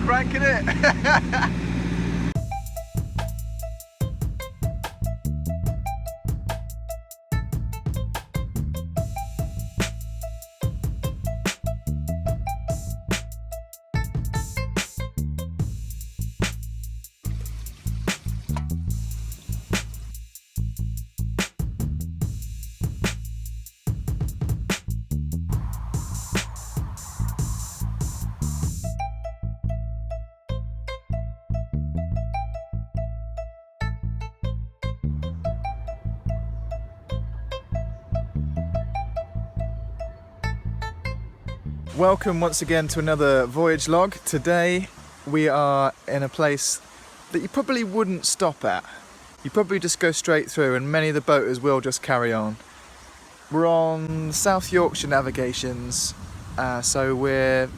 Cranking it. Welcome once again to another voyage log. Today we are in a place that you probably wouldn't stop at. You probably just go straight through, and many of the boaters will just carry on. We're on South Yorkshire Navigations, so we're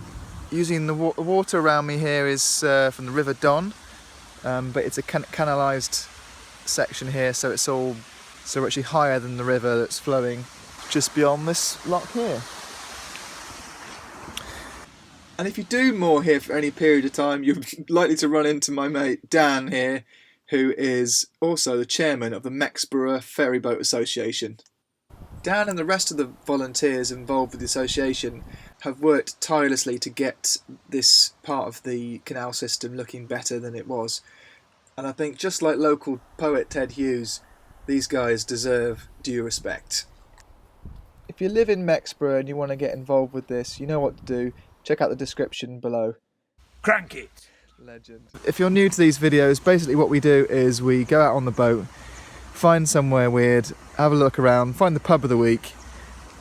using the water around me here is from the River Don, but it's a canalised section here, so we're actually higher than the river that's flowing just beyond this lock here. And if you do moor here for any period of time, you're likely to run into my mate Dan here, who is also the chairman of the Mexborough Ferryboat Association. Dan and the rest of the volunteers involved with the association have worked tirelessly to get this part of the canal system looking better than it was. And I think, just like local poet Ted Hughes, these guys deserve due respect. If you live in Mexborough and you want to get involved with this, you know what to do. Check out the description below. Crank it! Legend. If you're new to these videos, basically what we do is we go out on the boat, find somewhere weird, have a look around, find the pub of the week,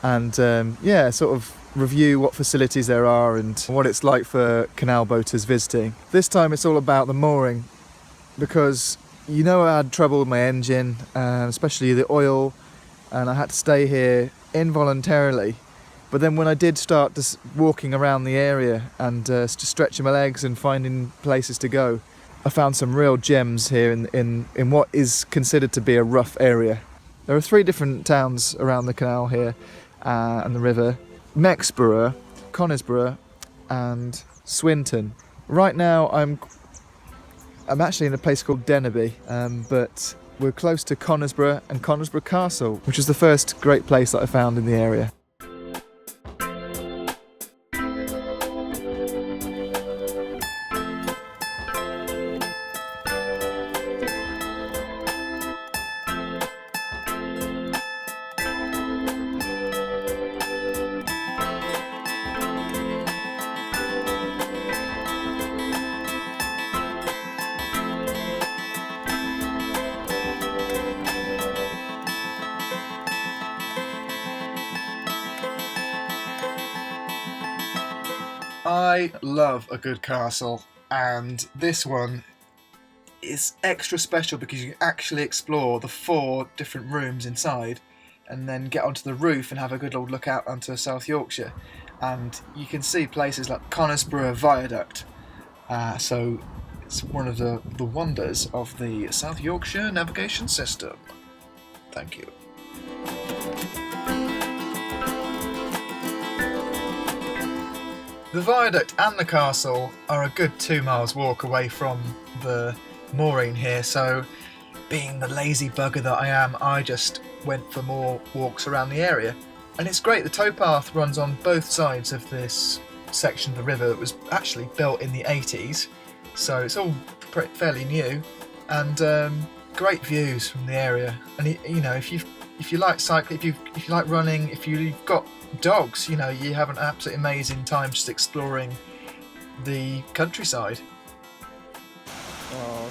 and sort of review what facilities there are and what it's like for canal boaters visiting. This time it's all about the mooring, because I had trouble with my engine, especially the oil, and I had to stay here involuntarily. But then when I did start just walking around the area and just stretching my legs and finding places to go, I found some real gems here in what is considered to be a rough area. There are 3 different towns around the canal here and the river: Mexborough, Conisbrough and Swinton. Right now I'm actually in a place called Dennerby, but we're close to Conisbrough and Conisbrough Castle, which is the first great place that I found in the area. I love a good castle, and this one is extra special because you can actually explore the 4 different rooms inside and then get onto the roof and have a good old look out onto South Yorkshire, and you can see places like Conisbrough Viaduct, so it's one of the wonders of the South Yorkshire Navigation system. Thank you. The viaduct and the castle are a good 2 miles walk away from the mooring here, so being the lazy bugger that I am, I just went for more walks around the area. And it's great, the towpath runs on both sides of this section of the river that was actually built in the 80s, so it's all fairly new, and great views from the area. And if you like cycling, if you like running, if you've got dogs, you have an absolutely amazing time just exploring the countryside. Oh.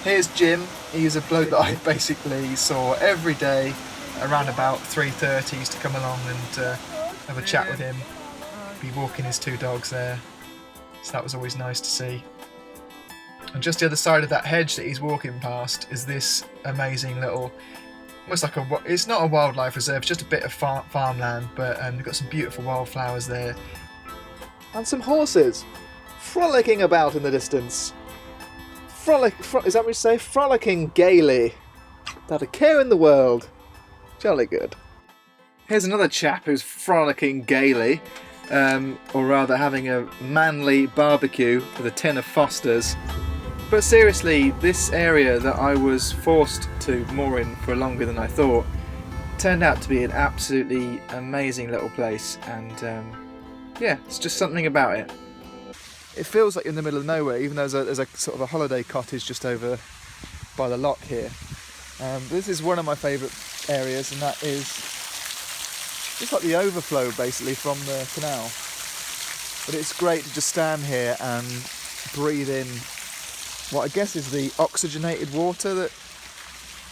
Here's Jim. He's a bloke that I basically saw every day around about 3:30 to come along and have a chat with him. Be walking his 2 dogs there, so that was always nice to see. And just the other side of that hedge that he's walking past is this amazing little, almost like it's not a wildlife reserve, it's just a bit of farmland, but they've got some beautiful wildflowers there. And some horses frolicking about in the distance. Is that what you say? Frolicking gaily. Without a care in the world. Jolly good. Here's another chap who's frolicking gaily. or rather having a manly barbecue with a tin of Foster's. But seriously, this area that I was forced to moor in for longer than I thought turned out to be an absolutely amazing little place, and yeah, it's just something about it. It feels like you're in the middle of nowhere, even though there's a sort of a holiday cottage just over by the lock here. This is one of my favourite areas, and that is just like the overflow basically from the canal. But it's great to just stand here and breathe in what I guess is the oxygenated water, that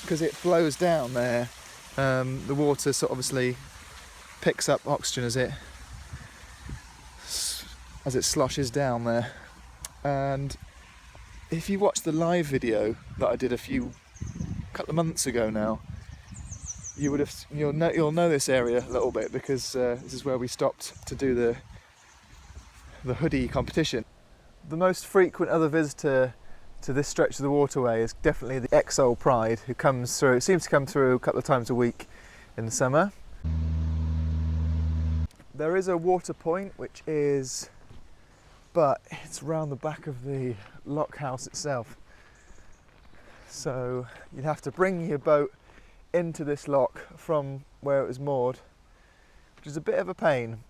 because it flows down there. The water sort of obviously picks up oxygen as it sloshes down there. And if you watch the live video that I did a couple of months ago now, you'll know this area a little bit, because this is where we stopped to do the hoodie competition. The most frequent other visitor to this stretch of the waterway is definitely the ex-Old Pride, who comes through. It seems to come through a couple of times a week in the summer. There is a water point, but it's round the back of the lock house itself. So you'd have to bring your boat into this lock from where it was moored, which is a bit of a pain,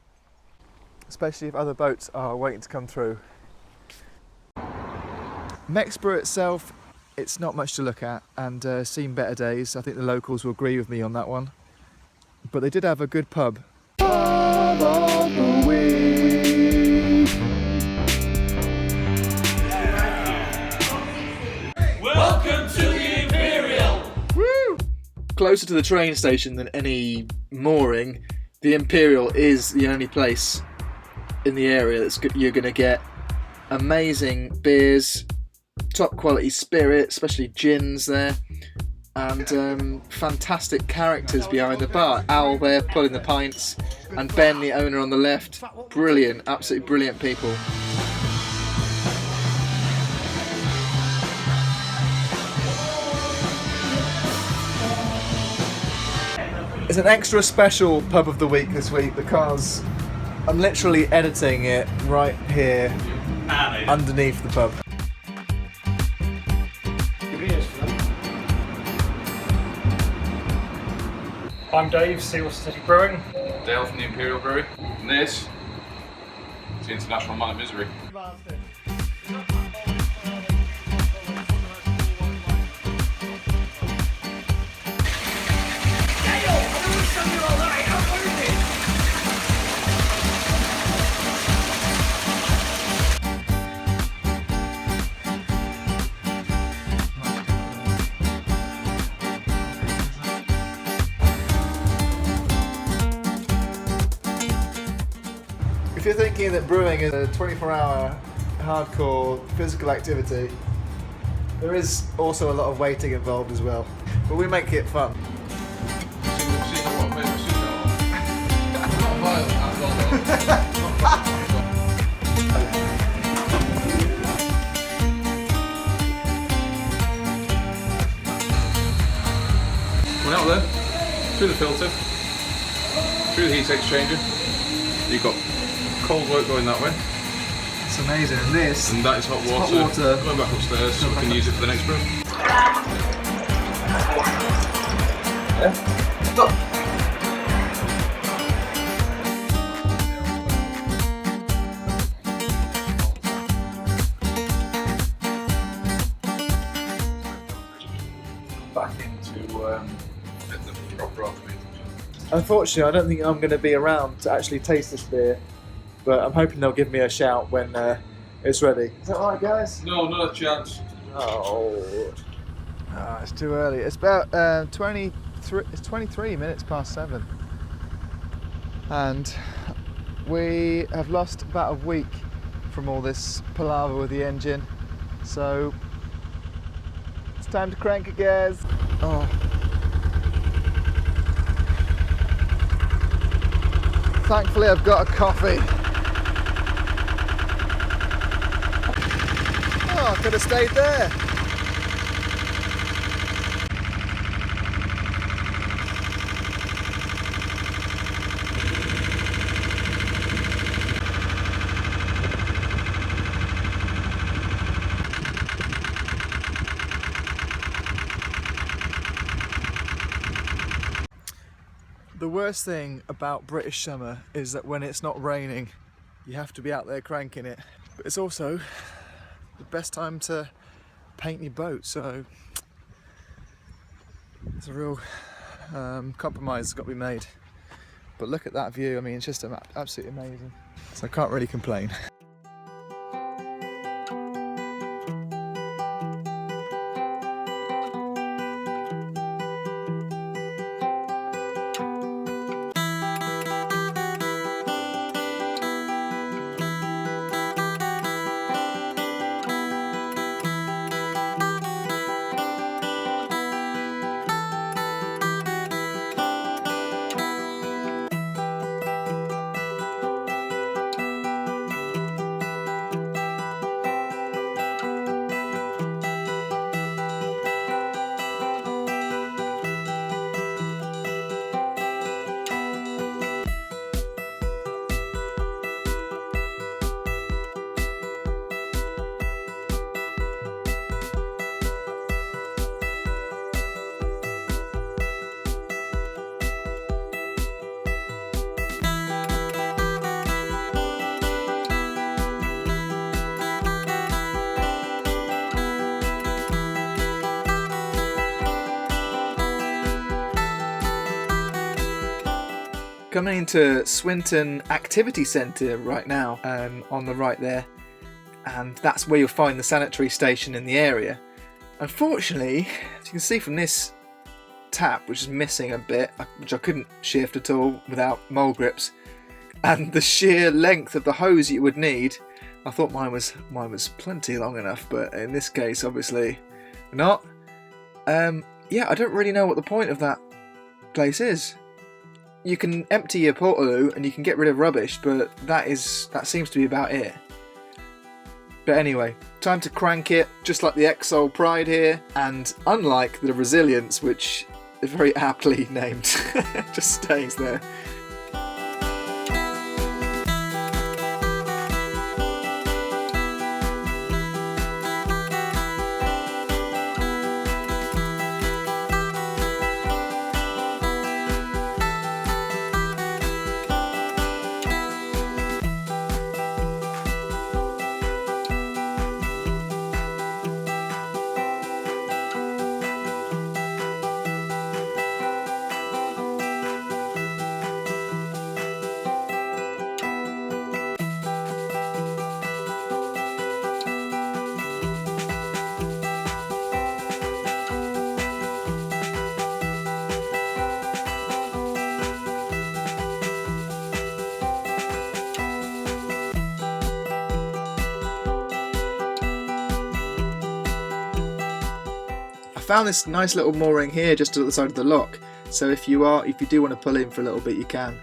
especially if other boats are waiting to come through. Mexborough itself, it's not much to look at, and seen better days. I think the locals will agree with me on that one. But they did have a good pub. Pub of the week. Welcome to the Imperial! Woo! Closer to the train station than any mooring, the Imperial is the only place in the area that's you're going to get amazing beers, top quality spirit, especially gins there, and fantastic characters behind the bar. Al there pulling the pints, and Ben, the owner, on the left. Brilliant, absolutely brilliant people. It's an extra special pub of the week this week, because I'm literally editing it right here underneath the pub. I'm Dave, Sanitary Brewing. Dale from the Imperial Brewery. And this is the International Man of Misery. If you're thinking that brewing is a 24-hour hardcore physical activity, there is also a lot of waiting involved as well. But we make it fun. Coming out there, through the filter, through the heat exchanger, you've got cold work going that way. It's amazing. And this, and that is hot water. Going back upstairs so we can use it for the next brew. Yeah. Stop. Back into the proper automated. Unfortunately, I don't think I'm going to be around to actually taste this beer, but I'm hoping they'll give me a shout when it's ready. Is that alright, guys? No, not a chance. Oh, it's too early. It's about 23 minutes past 7, and we have lost about a week from all this palaver with the engine, so it's time to crank it, guys. Oh. Thankfully, I've got a coffee. Oh, I could have stayed there. The worst thing about British summer is that when it's not raining, you have to be out there cranking it. But it's also the best time to paint your boat, so it's a real compromise that's got to be made. But look at that view, I mean, it's just absolutely amazing. So I can't really complain. Coming into Swinton Activity Centre right now, on the right there, and that's where you'll find the Sanitary station in the area. Unfortunately, as you can see from this tap, which is missing a bit, which I couldn't shift at all without mole grips, and the sheer length of the hose you would need, I thought mine was plenty long enough, but in this case, obviously not. Yeah, I don't really know what the point of that place is. You can empty your portaloo and you can get rid of rubbish, but that seems to be about it. But anyway, time to crank it, just like the Exol Pride here, and unlike the Resilience, which is very aptly named, just stays there. I found this nice little mooring here just at the side of the lock, so if you do want to pull in for a little bit, you can.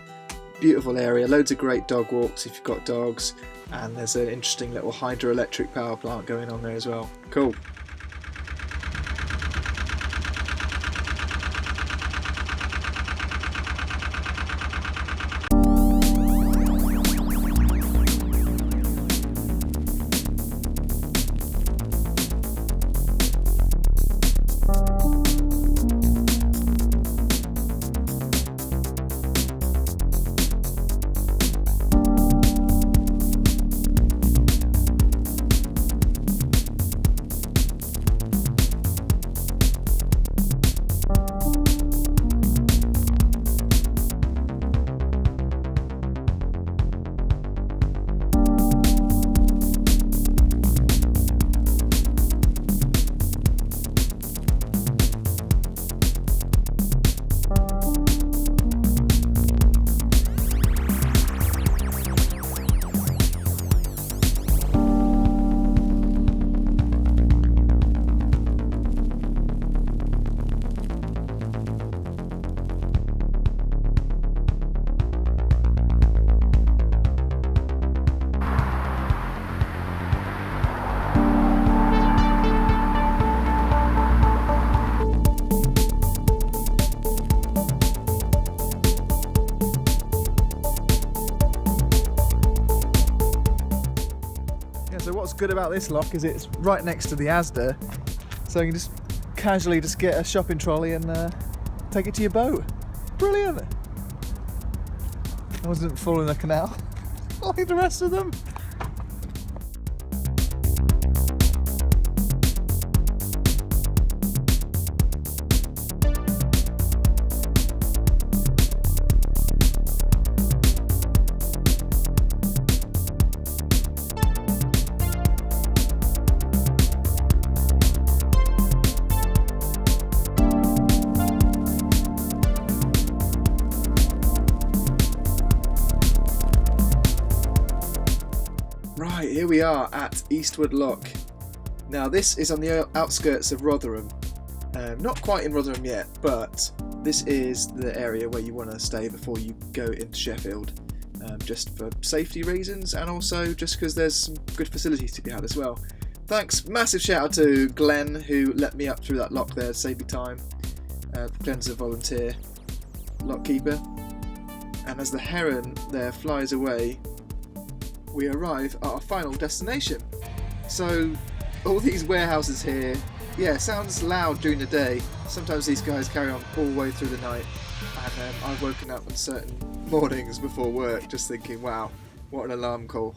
Beautiful area, loads of great dog walks if you've got dogs, and there's an interesting little hydroelectric power plant going on there as well. Cool. So what's good about this lock is it's right next to the Asda, so you can just casually just get a shopping trolley and take it to your boat. Brilliant! I wasn't full in the canal like the rest of them. Right, here we are at Eastwood Lock. Now this is on the outskirts of Rotherham. Not quite in Rotherham yet, but this is the area where you want to stay before you go into Sheffield. Just for safety reasons and also just because there's some good facilities to be had as well. Thanks, massive shout out to Glenn who let me up through that lock there to save me time. Glenn's a volunteer lock keeper. And as the heron there flies away, we arrive at our final destination. So all these warehouses here, yeah, sounds loud during the day. Sometimes these guys carry on all the way through the night, and I've woken up on certain mornings before work just thinking, wow, what an alarm call.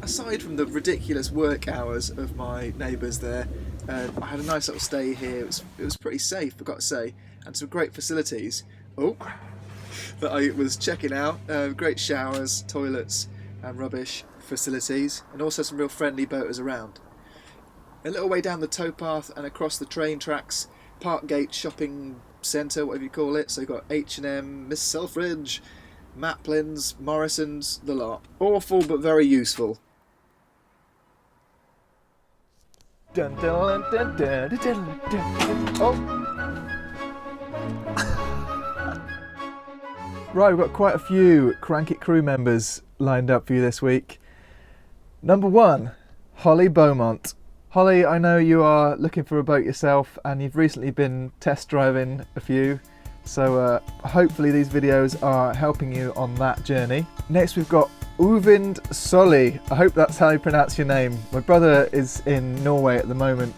Aside from the ridiculous work hours of my neighbours there, I had a nice little stay here. It was pretty safe, I've got to say, and some great facilities. That I was checking out. Great showers, toilets and rubbish facilities, and also some real friendly boaters around. A little way down the towpath and across the train tracks, Parkgate Shopping Centre, whatever you call it. So you've got H&M, Miss Selfridge, Maplin's, Morrison's, the lot. Awful but very useful. Dun, dun, dun, dun, dun, dun, dun. Oh! Right, we've got quite a few Crank It crew members lined up for you this week. Number 1, Holly Beaumont. Holly, I know you are looking for a boat yourself and you've recently been test driving a few, so hopefully these videos are helping you on that journey. Next we've got Uvind Solli. I hope that's how you pronounce your name. My brother is in Norway at the moment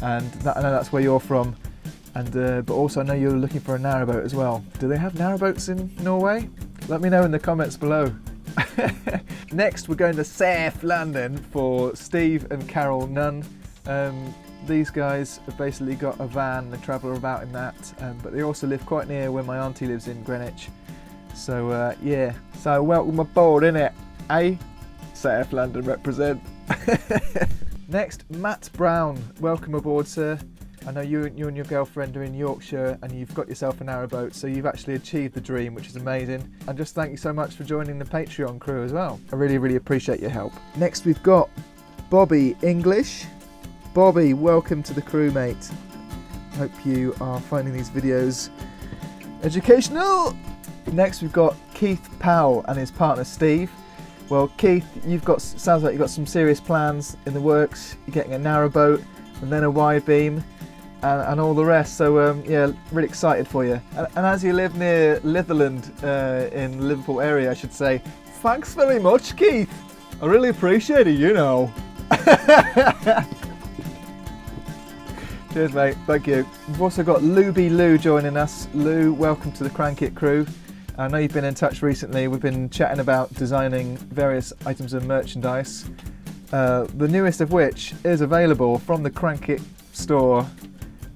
and I know that's where you're from. And but also I know you're looking for a narrowboat as well. Do they have narrowboats in Norway? Let me know in the comments below. Next we're going to South London for Steve and Carol Nunn. These guys have basically got a van, they travel about in that, but they also live quite near where my auntie lives in Greenwich. So yeah, so welcome aboard innit, eh? South London represent. Next, Matt Brown, welcome aboard sir. I know you and your girlfriend are in Yorkshire and you've got yourself a narrowboat, so you've actually achieved the dream, which is amazing. And just thank you so much for joining the Patreon crew as well. I really, really appreciate your help. Next we've got Bobby English. Bobby, welcome to the crew, mate. Hope you are finding these videos educational. Next we've got Keith Powell and his partner Steve. Well, Keith, sounds like you've got some serious plans in the works. You're getting a narrowboat and then a wide beam. And all the rest, so yeah, really excited for you. And as you live near Litherland in the Liverpool area, I should say, thanks very much, Keith. I really appreciate it, you know. Cheers, mate. Thank you. We've also got Luby Lou joining us. Lou, welcome to the Crank It crew. I know you've been in touch recently. We've been chatting about designing various items of merchandise. The newest of which is available from the Crank It store.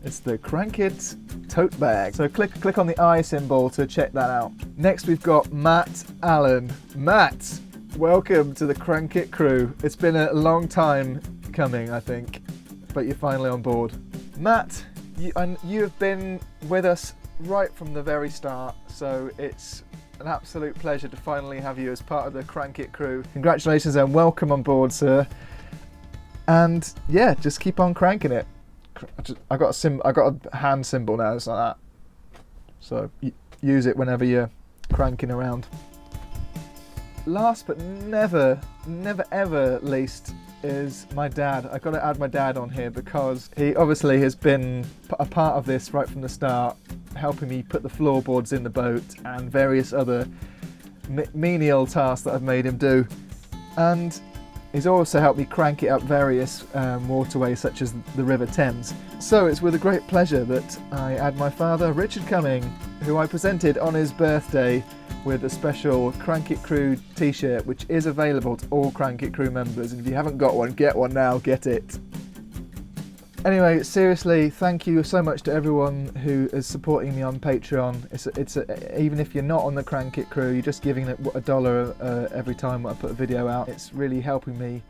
It's the Crank It tote bag. So click on the eye symbol to check that out. Next we've got Matt Allen. Matt, welcome to the Crank It crew. It's been a long time coming, I think, but you're finally on board. Matt, you have been with us right from the very start, so it's an absolute pleasure to finally have you as part of the Crank It crew. Congratulations and welcome on board, sir. And yeah, just keep on cranking it. I got a hand symbol now, it's like that. So use it whenever you're cranking around. Last but never ever least is my dad. I've got to add my dad on here because he obviously has been a part of this right from the start, helping me put the floorboards in the boat and various other menial tasks that I've made him do. And He's also helped me crank it up various waterways such as the River Thames. So it's with a great pleasure that I add my father, Richard Cumming, who I presented on his birthday with a special Crank It Crew t-shirt, which is available to all Crank It Crew members. And if you haven't got one, get one now, get it. Anyway, seriously, thank you so much to everyone who is supporting me on Patreon. Even if you're not on the Crank It Crew, you're just giving it $1 every time I put a video out. It's really helping me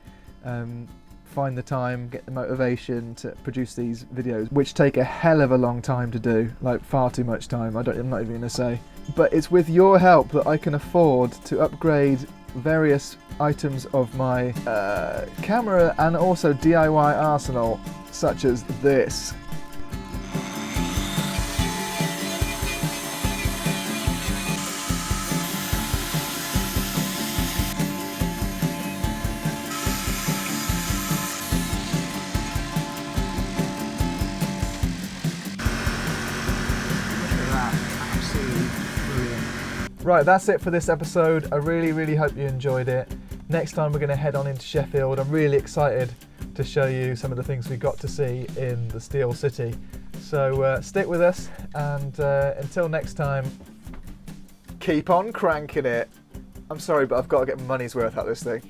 find the time, get the motivation to produce these videos, which take a hell of a long time to do, like far too much time. I'm not even gonna say. But it's with your help that I can afford to upgrade various items of my camera and also DIY arsenal, such as this. Right, that's it for this episode. I really hope you enjoyed it. Next time we're going to head on into Sheffield. I'm really excited to show you some of the things we got to see in the Steel City. So stick with us, and until next time, keep on cranking it. I'm sorry, but I've got to get my money's worth out of this thing.